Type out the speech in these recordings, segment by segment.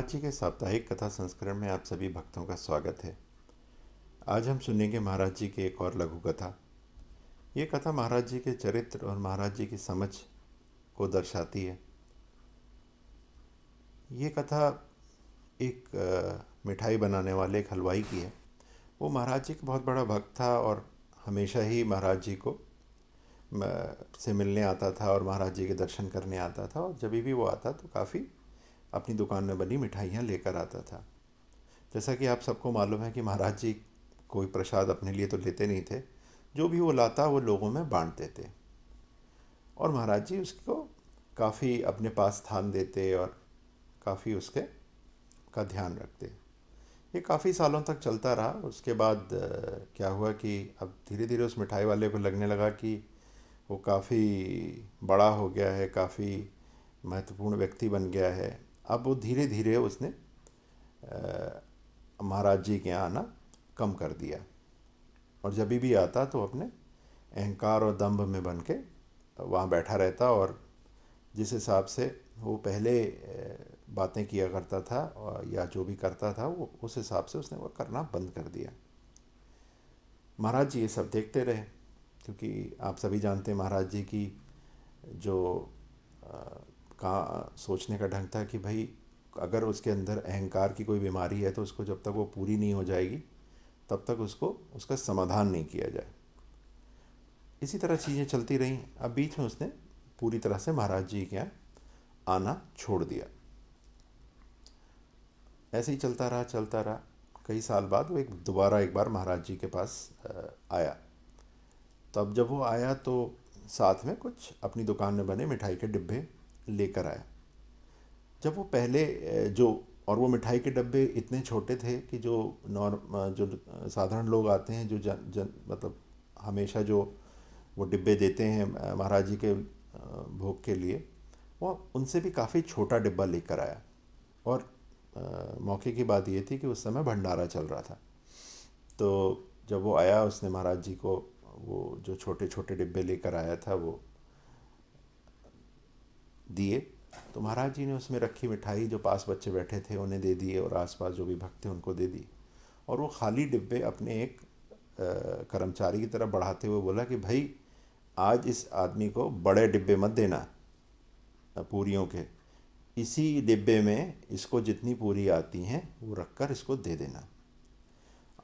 महाराज जी के साप्ताहिक कथा संस्करण में आप सभी भक्तों का स्वागत है। आज हम सुनेंगे महाराज जी की एक और लघु कथा। ये कथा महाराज जी के चरित्र और महाराज जी की समझ को दर्शाती है। ये कथा एक मिठाई बनाने वाले एक हलवाई की है। वो महाराज जी का बहुत बड़ा भक्त था और हमेशा ही महाराज जी को से मिलने आता था और महाराज जी के दर्शन करने आता था, और जब भी वो आता तो काफ़ी अपनी दुकान में बनी मिठाइयाँ लेकर आता था। जैसा कि आप सबको मालूम है कि महाराज जी कोई प्रसाद अपने लिए तो लेते नहीं थे, जो भी वो लाता वो लोगों में बांटते थे, और महाराज जी उसको काफ़ी अपने पास स्थान देते और काफ़ी उसके का ध्यान रखते। ये काफ़ी सालों तक चलता रहा। उसके बाद क्या हुआ कि अब धीरे धीरे उस मिठाई वाले को लगने लगा कि वो काफ़ी बड़ा हो गया है, काफ़ी महत्वपूर्ण व्यक्ति बन गया है। अब वो धीरे धीरे उसने महाराज जी के यहाँ आना कम कर दिया, और जब भी आता तो अपने अहंकार और दंभ में बन के वहाँ बैठा रहता, और जिस हिसाब से वो पहले बातें किया करता था या जो भी करता था वो उस हिसाब से उसने वो करना बंद कर दिया। महाराज जी ये सब देखते रहे, क्योंकि आप सभी जानते हैं महाराज जी की जो का सोचने का ढंग था कि भाई अगर उसके अंदर अहंकार की कोई बीमारी है तो उसको जब तक वो पूरी नहीं हो जाएगी तब तक उसको उसका समाधान नहीं किया जाए। इसी तरह चीज़ें चलती रहीं। अब बीच में उसने पूरी तरह से महाराज जी के यहाँ आना छोड़ दिया। ऐसे ही चलता रहा। कई साल बाद वो दोबारा एक बार महाराज जी के पास आया। तब जब वो आया तो साथ में कुछ अपनी दुकान में बने मिठाई के डिब्बे लेकर आया। जब वो पहले जो और वो मिठाई के डब्बे इतने छोटे थे कि जो साधारण लोग आते हैं, जो जन मतलब हमेशा जो वो डिब्बे देते हैं महाराज जी के भोग के लिए, वो उनसे भी काफ़ी छोटा डिब्बा लेकर आया। और मौके की बात ये थी कि उस समय भंडारा चल रहा था। तो जब वो आया उसने महाराज जी को वो जो छोटे छोटे डिब्बे लेकर आया था वो दिए। तो महाराज जी ने उसमें रखी मिठाई जो पास बच्चे बैठे थे उन्हें दे दिए, और आसपास जो भी भक्त थे उनको दे दी। और वो खाली डिब्बे अपने एक कर्मचारी की तरफ बढ़ाते हुए बोला कि भाई आज इस आदमी को बड़े डिब्बे मत देना पूरियों के, इसी डिब्बे में इसको जितनी पूरी आती हैं वो रखकर इसको दे देना।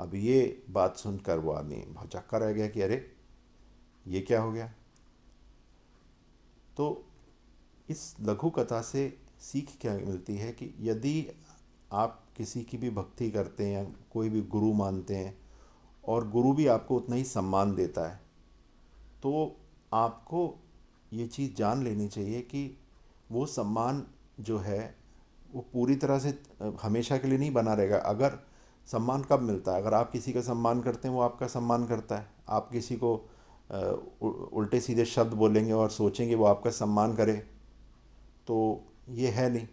अब ये बात सुनकर वो आदमी भौचक्का रह गया कि अरे ये क्या हो गया। तो इस लघु कथा से सीख क्या मिलती है कि यदि आप किसी की भी भक्ति करते हैं, कोई भी गुरु मानते हैं, और गुरु भी आपको उतना ही सम्मान देता है, तो आपको ये चीज़ जान लेनी चाहिए कि वो सम्मान जो है वो पूरी तरह से हमेशा के लिए नहीं बना रहेगा। अगर सम्मान कब मिलता है, अगर आप किसी का सम्मान करते हैं वो आपका सम्मान करता है। आप किसी को उल्टे सीधे शब्द बोलेंगे और सोचेंगे वो आपका सम्मान करे, तो ये है नहीं।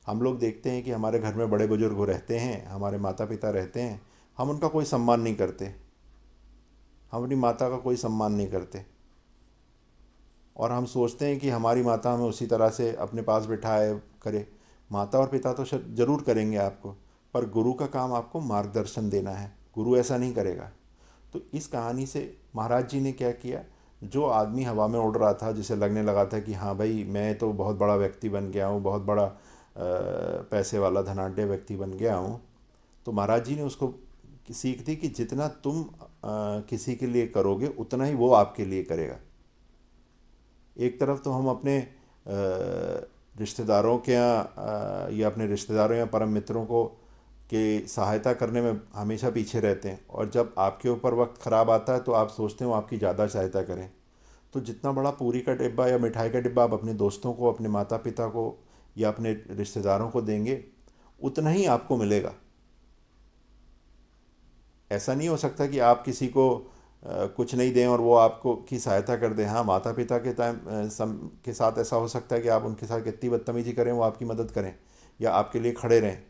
हम लोग देखते हैं कि हमारे घर में बड़े बुजुर्ग रहते हैं, हमारे माता पिता रहते हैं, हम उनका कोई सम्मान नहीं करते, हम अपनी माता का कोई सम्मान नहीं करते, और हम सोचते हैं कि हमारी माता हमें उसी तरह से अपने पास बिठाए करे। माता और पिता तो ज़रूर करेंगे आपको, पर गुरु का काम आपको मार्गदर्शन देना है, गुरु ऐसा नहीं करेगा। तो इस कहानी से महाराज जी ने क्या किया, जो आदमी हवा में उड़ रहा था, जिसे लगने लगा था कि हाँ भाई मैं तो बहुत बड़ा व्यक्ति बन गया हूँ, बहुत बड़ा पैसे वाला धनाढ़ व्यक्ति बन गया हूँ, तो महाराज जी ने उसको सीख दी कि जितना तुम किसी के लिए करोगे उतना ही वो आपके लिए करेगा। एक तरफ तो हम अपने रिश्तेदारों के यहाँ या अपने रिश्तेदारों या परम मित्रों को के सहायता करने में हमेशा पीछे रहते हैं, और जब आपके ऊपर वक्त ख़राब आता है तो आप सोचते हो आपकी ज़्यादा सहायता करें। तो जितना बड़ा पूरी का डिब्बा या मिठाई का डिब्बा आप अपने दोस्तों को, अपने माता पिता को या अपने रिश्तेदारों को देंगे, उतना ही आपको मिलेगा। ऐसा नहीं हो सकता कि आप किसी को कुछ नहीं दें और वो आपको की सहायता कर दें। हाँ, माता पिता के के साथ ऐसा हो सकता है कि आप उनके साथ कितनी बदतमीजी करें वो आपकी मदद करें या आपके लिए खड़े रहें,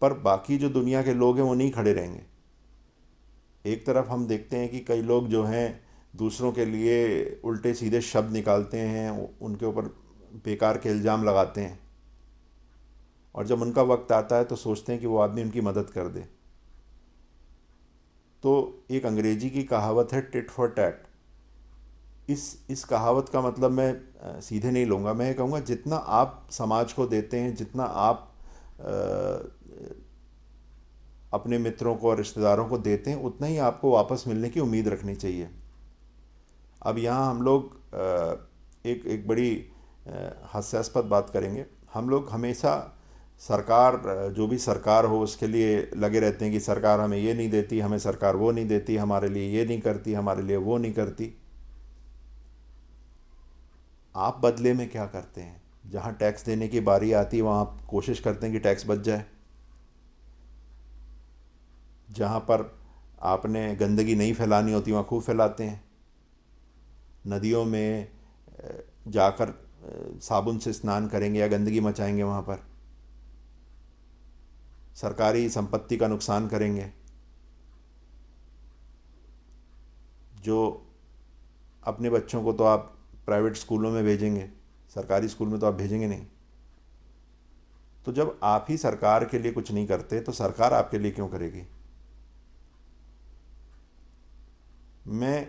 पर बाकी जो दुनिया के लोग हैं वो नहीं खड़े रहेंगे। एक तरफ हम देखते हैं कि कई लोग जो हैं दूसरों के लिए उल्टे सीधे शब्द निकालते हैं, उनके ऊपर बेकार के इल्ज़ाम लगाते हैं, और जब उनका वक्त आता है तो सोचते हैं कि वो आदमी उनकी मदद कर दे। तो एक अंग्रेजी की कहावत है, टिट फॉर टैट। इस कहावत का मतलब मैं सीधे नहीं लूँगा। मैं ये कहूँगा जितना आप समाज को देते हैं, जितना आप अपने मित्रों को और रिश्तेदारों को देते हैं, उतना ही आपको वापस मिलने की उम्मीद रखनी चाहिए। अब यहाँ हम लोग एक एक बड़ी हास्यास्पद बात करेंगे। हम लोग हमेशा सरकार, जो भी सरकार हो उसके लिए लगे रहते हैं कि सरकार हमें ये नहीं देती, हमें सरकार वो नहीं देती, हमारे लिए ये नहीं करती, हमारे लिए वो नहीं करती। आप बदले में क्या करते हैं? जहाँ टैक्स देने की बारी आती है वहाँ आप कोशिश करते हैं कि टैक्स बच जाए। जहाँ पर आपने गंदगी नहीं फैलानी होती वहाँ खूब फैलाते हैं। नदियों में जाकर साबुन से स्नान करेंगे या गंदगी मचाएंगे वहाँ पर। सरकारी संपत्ति का नुकसान करेंगे। जो अपने बच्चों को तो आप प्राइवेट स्कूलों में भेजेंगे, सरकारी स्कूल में तो आप भेजेंगे नहीं। तो जब आप ही सरकार के लिए कुछ नहीं करते तो सरकार आपके लिए क्यों करेगी? मैं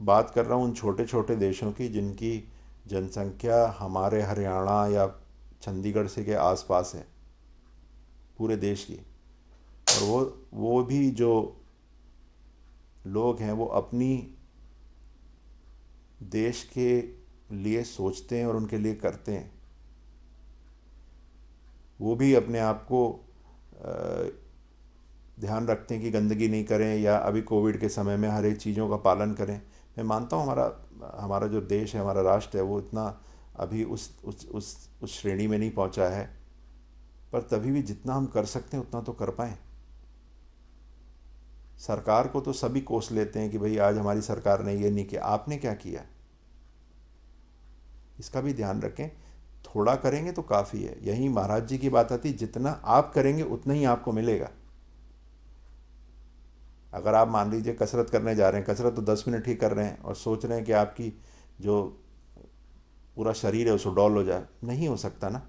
बात कर रहा हूँ उन छोटे छोटे देशों की जिनकी जनसंख्या हमारे हरियाणा या चंडीगढ़ से के आसपास है, पूरे देश की। और वो भी जो लोग हैं वो अपनी देश के लिए सोचते हैं और उनके लिए करते हैं। वो भी अपने आप को ध्यान रखते हैं कि गंदगी नहीं करें, या अभी कोविड के समय में हर एक चीज़ों का पालन करें। मैं मानता हूँ हमारा हमारा जो देश है, हमारा राष्ट्र है, वो इतना अभी उस श्रेणी में नहीं पहुँचा है, पर तभी भी जितना हम कर सकते हैं उतना तो कर पाएँ। सरकार को तो सभी कोस लेते हैं कि भाई आज हमारी सरकार ने ये नहीं किया। आपने क्या किया, इसका भी ध्यान रखें। थोड़ा करेंगे तो काफ़ी है। यही महाराज जी की बात आती, जितना आप करेंगे उतना ही आपको मिलेगा। अगर आप मान लीजिए कसरत करने जा रहे हैं, कसरत तो 10 मिनट ही कर रहे हैं और सोच रहे हैं कि आपकी जो पूरा शरीर है उसको डॉल हो जाए, नहीं हो सकता ना।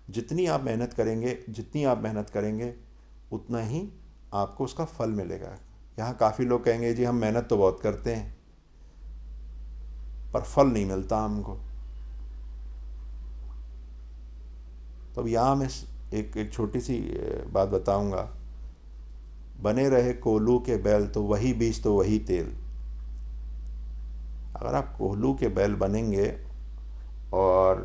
जितनी आप मेहनत करेंगे, जितनी आप मेहनत करेंगे उतना ही आपको उसका फल मिलेगा। यहाँ काफ़ी लोग कहेंगे जी हम मेहनत तो बहुत करते हैं पर फल नहीं मिलता हमको। तो अब यहाँ मैं एक छोटी सी बात बताऊंगा। बने रहे कोल्हू के बैल तो वही बीज तो वही तेल। अगर आप कोल्हू के बैल बनेंगे और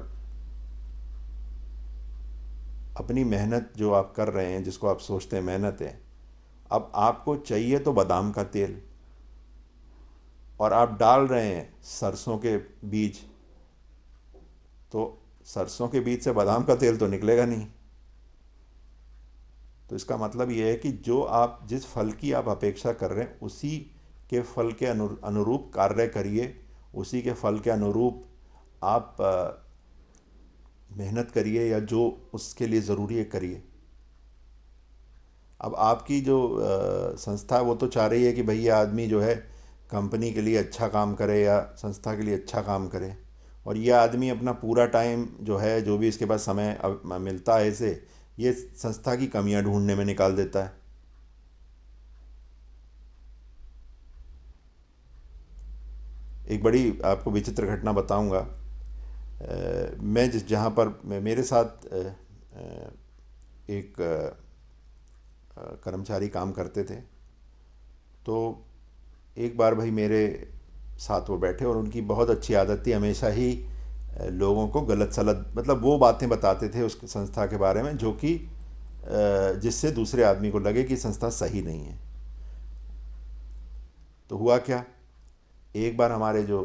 अपनी मेहनत जो आप कर रहे हैं, जिसको आप सोचते हैं मेहनत है, अब आपको चाहिए तो बादाम का तेल, और आप डाल रहे हैं सरसों के बीज, तो सरसों के बीज से बादाम का तेल तो निकलेगा नहीं। तो इसका मतलब ये है कि जो आप जिस फल की आप अपेक्षा कर रहे हैं उसी के फल के अनुरूप कार्य करिए, उसी के फल के अनुरूप आप मेहनत करिए, या जो उसके लिए ज़रूरी है करिए। अब आपकी जो संस्था है वो तो चाह रही है कि भैया आदमी जो है कंपनी के लिए अच्छा काम करे या संस्था के लिए अच्छा काम करे, और ये आदमी अपना पूरा टाइम जो है, जो भी इसके पास समय मिलता है इसे, ये संस्था की कमियां ढूंढने में निकाल देता है। एक बड़ी आपको विचित्र घटना बताऊंगा। मैं जिस जहाँ पर मेरे साथ एक कर्मचारी काम करते थे। तो एक बार भाई मेरे साथ वो बैठे और उनकी बहुत अच्छी आदत थी, हमेशा ही लोगों को गलत सलत, मतलब वो बातें बताते थे उस संस्था के बारे में जो कि जिससे दूसरे आदमी को लगे कि संस्था सही नहीं है। तो हुआ क्या, एक बार हमारे जो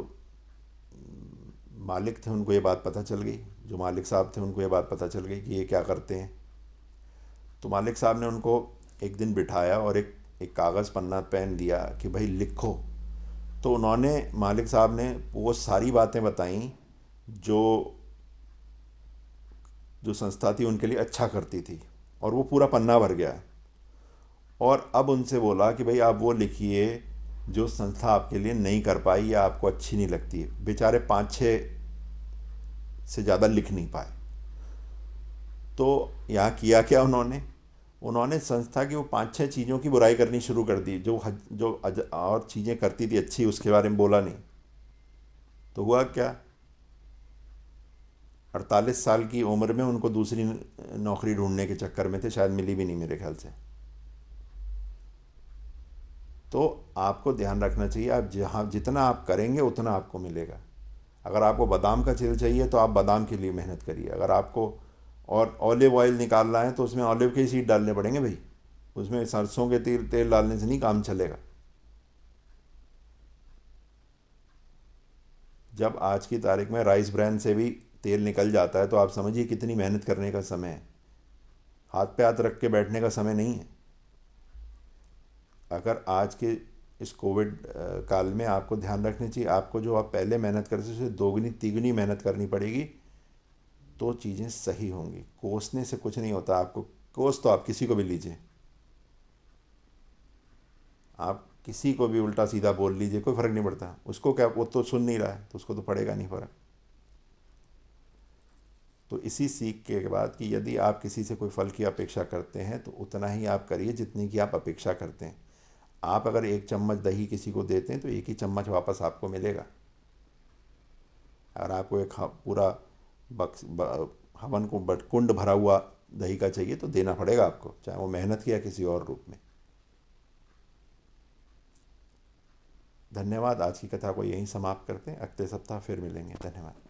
मालिक थे उनको ये बात पता चल गई, जो मालिक साहब थे उनको ये बात पता चल गई कि ये क्या करते हैं। तो मालिक साहब ने उनको एक दिन बिठाया और एक एक कागज़ पन्ना पेन दिया कि भाई लिखो। तो उन्होंने, मालिक साहब ने वो सारी बातें बताई जो जो संस्था थी उनके लिए अच्छा करती थी, और वो पूरा पन्ना भर गया। और अब उनसे बोला कि भाई आप वो लिखिए जो संस्था आपके लिए नहीं कर पाई या आपको अच्छी नहीं लगती है। बेचारे 5-6 से ज़्यादा लिख नहीं पाए। तो यहाँ किया क्या उन्होंने, उन्होंने संस्था की वो 5-6 चीज़ों की बुराई करनी शुरू कर दी, और चीज़ें करती थी अच्छी उसके बारे में बोला नहीं। तो हुआ क्या, 48 साल की उम्र में उनको दूसरी नौकरी ढूंढने के चक्कर में थे, शायद मिली भी नहीं मेरे ख्याल से। तो आपको ध्यान रखना चाहिए, आप जहाँ जितना आप करेंगे उतना आपको मिलेगा। अगर आपको बादाम का तेल चाहिए तो आप बादाम के लिए मेहनत करिए। अगर आपको और ऑलिव ऑयल निकालना है तो उसमें ऑलिव के सीड डालने पड़ेंगे भाई, उसमें सरसों के तेल तेल डालने से नहीं काम चलेगा। जब आज की तारीख में राइस ब्रांड से भी तेल निकल जाता है तो आप समझिए कितनी मेहनत करने का समय है, हाथ पे हाथ रख के बैठने का समय नहीं है। अगर आज के इस कोविड काल में आपको ध्यान रखनी चाहिए, आपको जो आप पहले मेहनत करते थे उससे दोगुनी तिगुनी मेहनत करनी पड़ेगी, तो चीज़ें सही होंगी। कोसने से कुछ नहीं होता, आपको कोस तो आप किसी को भी लीजिए, आप किसी को भी उल्टा सीधा बोल लीजिए, कोई फ़र्क नहीं पड़ता उसको। क्या, वो तो सुन नहीं रहा है तो उसको तो पड़ेगा नहीं फ़र्क। तो इसी सीख के बाद कि यदि आप किसी से कोई फल की अपेक्षा करते हैं तो उतना ही आप करिए जितनी की आप अपेक्षा करते हैं। आप अगर 1 चम्मच दही किसी को देते हैं तो 1 ही चम्मच वापस आपको मिलेगा। अगर आपको एक पूरा बक्स हवन को बट कुंड भरा हुआ दही का चाहिए तो देना पड़ेगा आपको, चाहे वो मेहनत किया किसी और रूप में। धन्यवाद। आज की कथा को यहीं समाप्त करते हैं, अगले सप्ताह फिर मिलेंगे। धन्यवाद।